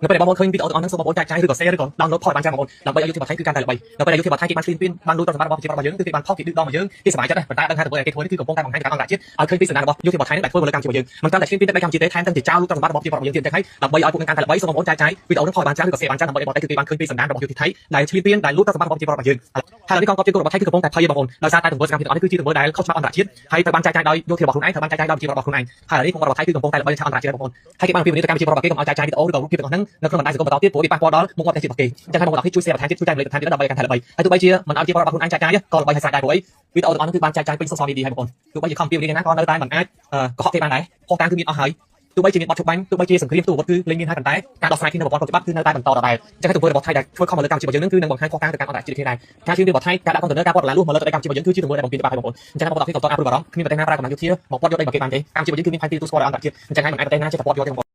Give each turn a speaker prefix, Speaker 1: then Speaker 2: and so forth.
Speaker 1: នៅពេលដែលបងប្អូនឃើញវីដេអូទាំងអស់ហ្នឹងសូមបងប្អូនចែកចាយឬក៏ share ឬក៏ download ផលបានច្រើនបងប្អូនដើម្បីឲ្យ YouTube ថៃគឺកាន់តែល្បីនៅពេលដែល YouTube ថៃគេបាន screen print បានលូតទ្រព្យសម្បត្តិរបស់ប្រជាពលរដ្ឋរបស់យើងគឺគេបានផុសគេឌឺដងមកយើងគេសប្បាយចិត្តដែរប៉ុន្តែដឹងថាទង្វើដែលគេធ្វើនេះគឺកំពុងតែបង្ហាញការអន្តរជាតិឲ្យឃើញពីសំណាក់របស់ YouTube ថៃនេះដែលធ្វើមកលើកម្ពុជារបស់យើងមិនត្រឹមតែ screen print តែកម្ពុជាទេថែមទាំងជាចោលលូតទ្រព្យសម្បត្តិរបស់ប្រជាពលរដ្ឋរបស់យើងទៀតទាំងហើយដើម្បីឲ្យពួកនឹងកាន់តែល្បីសូមបងប្អូនចែកចាយវីដេអូហ្នឹងផលបានច្រើនឬក៏ share បានច្រើនដើម្បីឲ្យបងប្អូនគឺគេបានឃើញពីសំណាក់របស់ YouTube ថៃដែល screen print ដែលលូតទ្រព្យសម្បត្តិរបស់ប្រជាពលរដ្ឋរបស់យើងហើយនេះកងទ័ពជើងគោករបស់ថៃគឺកំពុងតែភ័យបងប្អូនដោយសារតែទង្វើសកម្មភាពទាំងអស់នេះគឺជាទង្វើដែលខុសច្បាប់អន្តរជាតិហើយត្រូវបានចែកចាយដោយយោធារបស់ខ្លួនឯងត្រូវបានចែកចាយដោយប្រជាពលរដ្ឋរបស់ខ្លួនឯងហើយនេះពលរដ្ឋថៃគឺកំពុងតែល្បីនៅឆាកអន្តរជាតិបងប្អូនហើយគេបានពីវិនិយោគកម្មប្រជាពលរដ្ឋគេកុំឲ្យចែកចាយវីដេអូឬក៏រូបភាពទាំងអស់ហ្នឹងនៅក្នុងបណ្ដាញសង្គមបន្តទៀតព្រោះវាប៉ះពាល់ដល់មុខមាត់ប្រទេសជាតិរបស់គេអញ្ចឹងហើយបងប្អូនជួយ share បន្ថែមទៀតជួយចែករំលែកបន្ថែមទៀតដើម្បីឲ្យកាន់តែល្បីហើយទោះបីជាមិនឲ្យប្រជាពលរដ្ឋរបស់ខ្លួនឯងចែកចាយក៏ល្បីហើយស្រេចដែរព្រោះអីវីដេអូទាំងអស់ហ្នឹងគឺបានចែកចាយពេញ social media ហើយបងប្អូនទោះបីជាខំពីវិនិយោគណាក៏នៅតែមិនអាចកុហកគេបានដែរផុសតាំងគឺមានអស់ហើយទោះបីជាមានបទជប់បាញ់ទោះបីជាសង្គ្រាមទូអាវុធគឺលែងមានហើយប៉ុន្តែការដោះស្រាយគ្នានៅប្រព័ន្ធច្បាប់គឺនៅតែបន្តដដែលអញ្ចឹងទង្វើរបស់ថៃដែលធ្វើខុសមកលើកម្ពុជារបស់យើងនឹងគឺនឹងបង្ហាញខុសតាំងទៅកាន់អន្តរជាតិគ្នាដែរការជឿនរបស់ថៃការដាក់កុងតឺន័រការព័ត៌មានលួសមកលើទឹកដីកម្ពុជារបស់យើងគឺជាទង្វើដែលបំពេញច្បាប់ហើយបងប្អូនអញ្ចឹងបងប្អូនទាំងអស់គ្នាក៏តអាប់រំអារម្មណ៍គ្មានប្រទេសណាប្រើកម្លាំងយោធាមកព័ទ្ធយកដីរបស់គេបានទេកម្ពុជារបស់យើងគឺមានផែនទីទទួលស្គាល់ដោយអន្តរជាតិអញ្ចឹងហើយមិនអាចប្រទេសណាចេះតែព័ទ្ធយកទេបងប្អូន